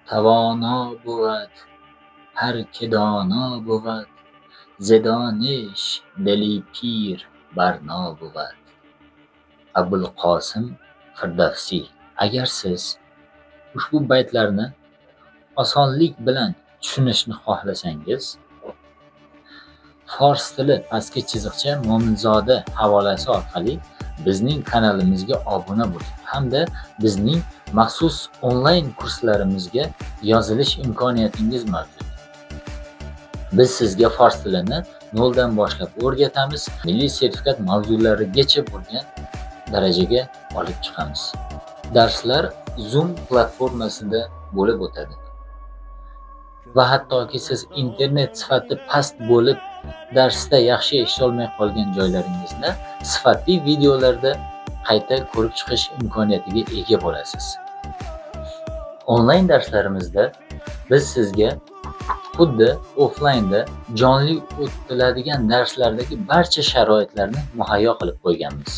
توانا بود هر که دانا بود، ز دانش دلی پیر برنا بود. Abulqosim Firdavsiy. Agar siz ushbu baytlarni osonlik bilan tushunishni xohlasangiz, fors tili pastki chiziqcha Mo'minzoda havolasi orqali bizning kanalimizga obuna bo'ling hamda bizning maxsus onlayn kurslarimizga yozilish imkoniyatingiz mavjud. Biz sizga fors tilini noldan boshlab o'rgatamiz, milliy sertifikat mavzularigacha bo'lgan darajaga olib chiqamiz. Darslar Zoom platformasida bo'lib o'tadi. Va hattoki siz internet sifati past bo'lib, darsda yaxshi eshitilmay qolgan joylaringizda sifatli videolarda qayta ko'rib chiqish imkoniyatiga ega bo'lasiz. Onlayn darslarimizda biz sizga xuddi offlaynda jonli o'tiladigan darslardagi barcha sharoitlarni muhayyo qilib qo'yganmiz.